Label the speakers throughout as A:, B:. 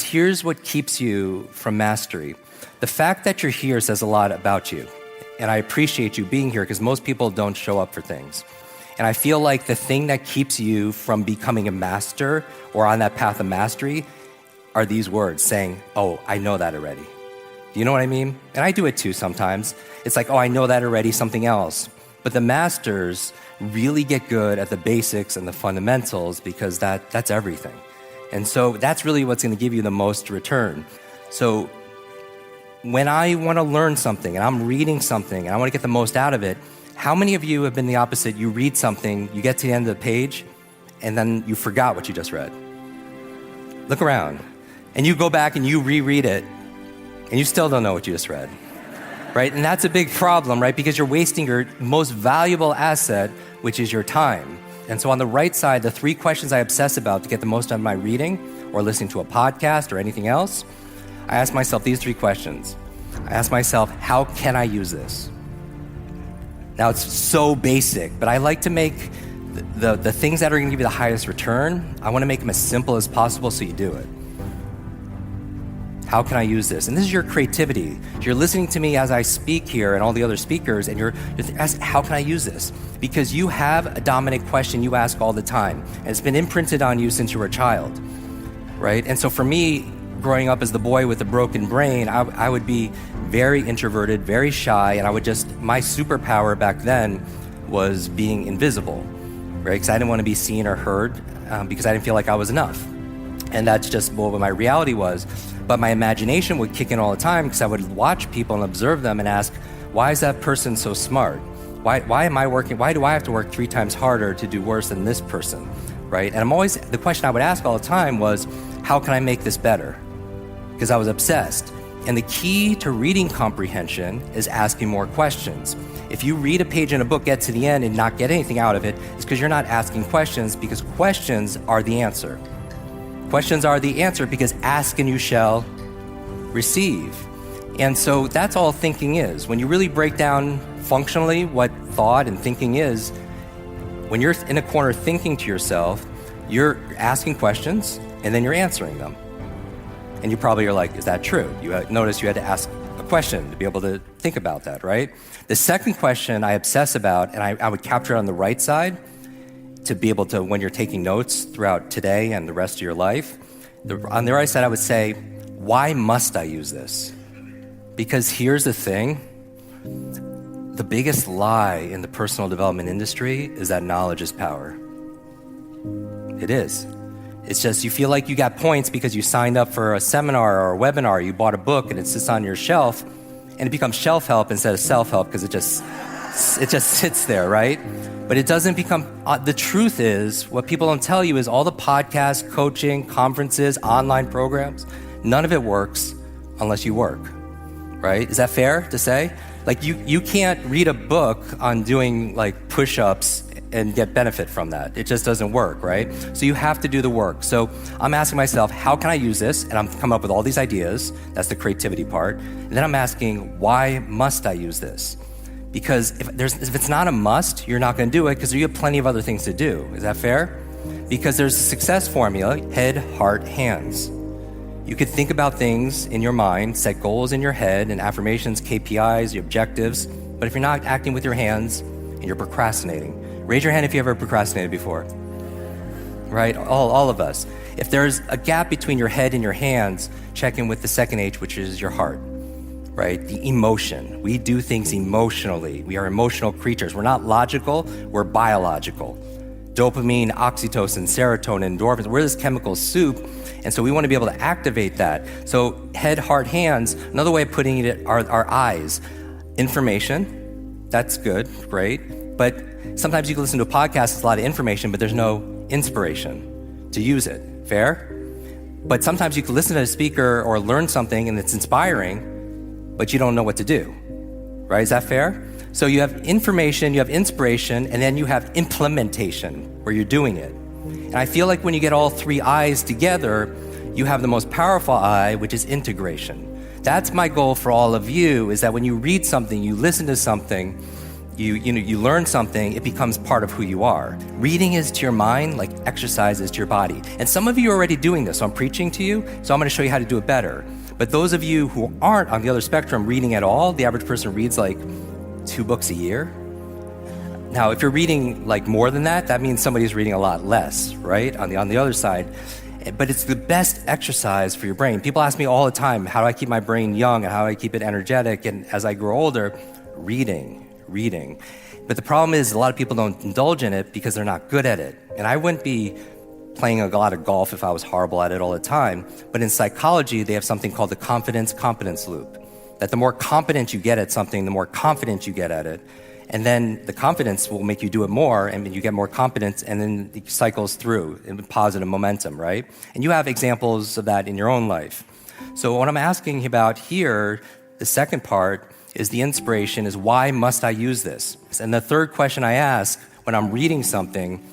A: here's what keeps you from mastery. The fact that you're here says a lot about you. And I appreciate you being here because most people don't show up for things. And I feel like the thing that keeps you from becoming a master or on that path of mastery are these words saying, oh, I know that already. Do you know what I mean? And I do it too sometimes. It's like, oh, I know that already, something else. But the masters really get good at the basics and the fundamentals because that's everything. And so that's really what's going to give you the most return. So when I want to learn something and I'm reading something and I want to get the most out of it, how many of you have been the opposite? You read something, you get to the end of the page, and then you forgot what you just read. Look around. And you go back and you reread it, and you still don't know what you just read, right? And that's a big problem, right? Because you're wasting your most valuable asset, which is your time. And so on the right side, the 3 questions I obsess about to get the most out of my reading or listening to a podcast or anything else, I ask myself these 3 questions. I ask myself, how can I use this? Now, it's so basic, but I like to make the things that are going to give you the highest return, I want to make them as simple as possible so you do it. How can I use this? And this is your creativity. You're listening to me as I speak here and all the other speakers, and you're asking, how can I use this? Because you have a dominant question you ask all the time, and it's been imprinted on you since you were a child, right? And so for me, growing up as the boy with a broken brain, I would be very introverted, very shy, and my superpower back then was being invisible, right? Because I didn't want to be seen or heard because I didn't feel like I was enough. And that's just what my reality was. But my imagination would kick in all the time because I would watch people and observe them and ask, why is that person so smart? Why am I working? Why do I have to work 3 times harder to do worse than this person, right? And the question I would ask all the time was, how can I make this better? Because I was obsessed. And the key to reading comprehension is asking more questions. If you read a page in a book, get to the end and not get anything out of it, it's because you're not asking questions, because questions are the answer. Questions are the answer because ask and you shall receive. And so that's all thinking is. When you really break down functionally what thought and thinking is, when you're in a corner thinking to yourself, you're asking questions and then you're answering them. And you probably are like, is that true? You notice you had to ask a question to be able to think about that, right? The second question I obsess about, and I would capture it on the right side to be able to, when you're taking notes throughout today and the rest of your life, on the right side I would say, why must I use this? Because here's the thing, the biggest lie in the personal development industry is that knowledge is power. It is. It's just you feel like you got points because you signed up for a seminar or a webinar, you bought a book and it sits on your shelf, and it becomes shelf help instead of self-help because it just sits there, right? But it doesn't become, the truth is, what people don't tell you is all the podcasts, coaching, conferences, online programs, none of it works unless you work, right? Is that fair to say? Like you can't read a book on doing like push-ups and get benefit from that. It just doesn't work, right? So you have to do the work. So I'm asking myself, how can I use this? And I'm coming up with all these ideas. That's the creativity part. And then I'm asking, why must I use this? Because if it's not a must, you're not going to do it because you have plenty of other things to do. Is that fair? Because there's a success formula, head, heart, hands. You could think about things in your mind, set goals in your head and affirmations, KPIs, your objectives. But if you're not acting with your hands and you're procrastinating, raise your hand if you ever procrastinated before, right? All of us. If there's a gap between your head and your hands, check in with the second H, which is your heart, right? The emotion. We do things emotionally. We are emotional creatures. We're not logical, we're biological. Dopamine, oxytocin, serotonin, endorphins, we're this chemical soup, and so we want to be able to activate that. So head, heart, hands, another way of putting it are our eyes. Information, that's good, great, but sometimes you can listen to a podcast, it's a lot of information, but there's no inspiration to use it. Fair? But sometimes you can listen to a speaker or learn something and it's inspiring, but you don't know what to do. Right? Is that fair? So you have information, you have inspiration, and then you have implementation, where you're doing it. And I feel like when you get all 3 I's together, you have the most powerful I, which is integration. That's my goal for all of you, is that when you read something, you listen to something, you learn something, it becomes part of who you are. Reading is to your mind like exercise is to your body. And some of you are already doing this, so I'm preaching to you, so I'm gonna show you how to do it better. But those of you who aren't on the other spectrum reading at all, the average person reads like 2 books a year. Now, if you're reading like more than that, that means somebody's reading a lot less, right? On the other side. But it's the best exercise for your brain. People ask me all the time, how do I keep my brain young and how do I keep it energetic? And as I grow older, reading. But the problem is a lot of people don't indulge in it because they're not good at it. And I wouldn't be playing a lot of golf if I was horrible at it all the time. But in psychology, they have something called the confidence-competence loop. That the more competent you get at something, the more confident you get at it. And then the confidence will make you do it more, and you get more confidence, and then it cycles through in positive momentum, right? And you have examples of that in your own life. So what I'm asking about here, the second part, is the inspiration is why must I use this? And the third question I ask when I'm reading something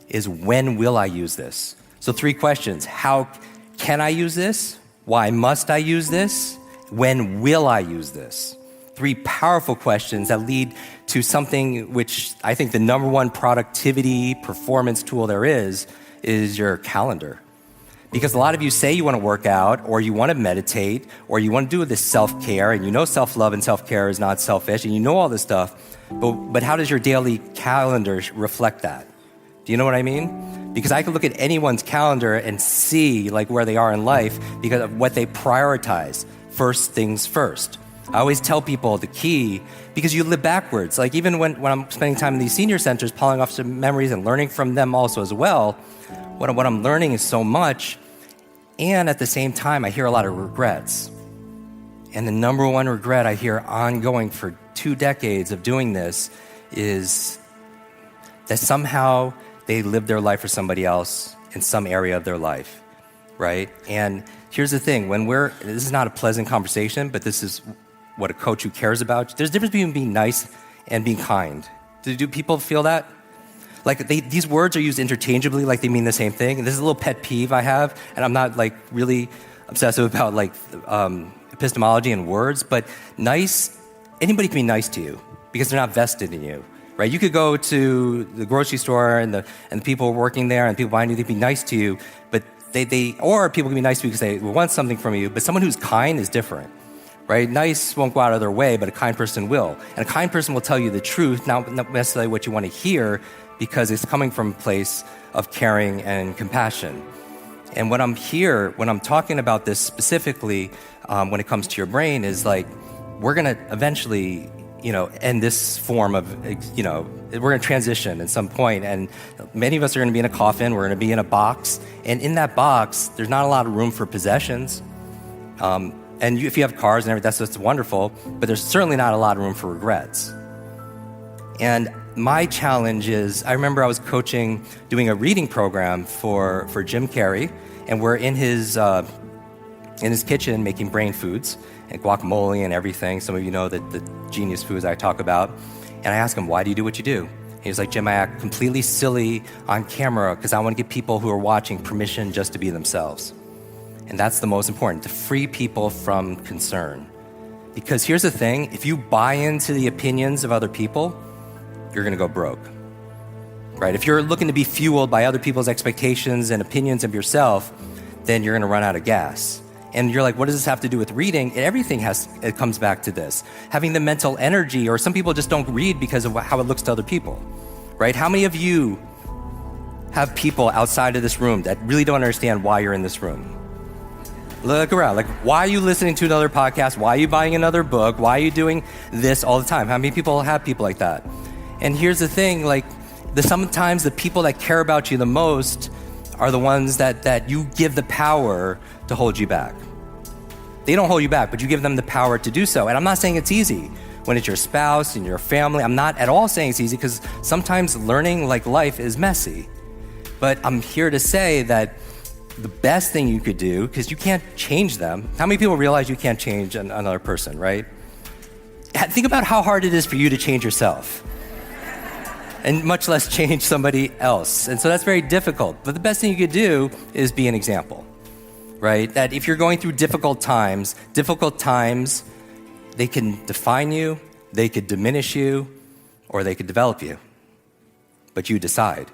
A: is when will I use this? So 3 questions. How can I use this? Why must I use this? When will I use this? 3 powerful questions that lead to something which I think the number one productivity performance tool there is your calendar. Because a lot of you say you want to work out, or you want to meditate, or you want to do this self-care, and you know self-love and self-care is not selfish, and you know all this stuff, but how does your daily calendar reflect that? Do you know what I mean? Because I can look at anyone's calendar and see like where they are in life because of what they prioritize. First things first. I always tell people the key, because you live backwards. Like even when I'm spending time in these senior centers, pulling off some memories and learning from them also as well, what I'm learning is so much. And at the same time, I hear a lot of regrets. And the number one regret I hear ongoing for 2 decades of doing this is that somehow they lived their life for somebody else in some area of their life, right? And here's the thing, this is not a pleasant conversation, but this is what a coach who cares about. There's a difference between being nice and being kind. Do people feel that? Like these words are used interchangeably, like they mean the same thing. And this is a little pet peeve I have, and I'm not like really obsessive about like epistemology and words, but nice, anybody can be nice to you because they're not vested in you, right? You could go to the grocery store and the people working there and people behind you, they'd be nice to you, but or people can be nice to you because they want something from you, but someone who's kind is different. Right? Nice won't go out of their way, but a kind person will. And a kind person will tell you the truth, not necessarily what you want to hear, because it's coming from a place of caring and compassion. And when I'm talking about this specifically, when it comes to your brain, is like, we're going to eventually, end this form of, we're going to transition at some point. And many of us are going to be in a coffin, we're going to be in a box. And in that box, there's not a lot of room for possessions. And if you have cars and everything, that's wonderful, but there's certainly not a lot of room for regrets. And my challenge is, I remember I was doing a reading program for Jim Carrey, and we're in his kitchen making brain foods and guacamole and everything. Some of you know the genius foods I talk about. And I asked him, why do you do what you do? He was like, Jim, I act completely silly on camera because I want to give people who are watching permission just to be themselves. And that's the most important, to free people from concern. Because here's the thing, if you buy into the opinions of other people, you're going to go broke, right? If you're looking to be fueled by other people's expectations and opinions of yourself, then you're going to run out of gas. And you're like, what does this have to do with reading? Everything it comes back to this. Having the mental energy, or some people just don't read because of how it looks to other people, right? How many of you have people outside of this room that really don't understand why you're in this room? Look around, like, why are you listening to another podcast? Why are you buying another book? Why are you doing this all the time? How many people have people like that? And here's the thing, like, sometimes the people that care about you the most are the ones that you give the power to hold you back. They don't hold you back, but you give them the power to do so. And I'm not saying it's easy when it's your spouse and your family. I'm not at all saying it's easy, because sometimes learning like life is messy. But I'm here to say that the best thing you could do, because you can't change them. How many people realize you can't change another person, right? Think about how hard it is for you to change yourself, and much less change somebody else. And so that's very difficult. But the best thing you could do is be an example, right? That if you're going through difficult times, they can define you, they could diminish you, or they could develop you. But you decide.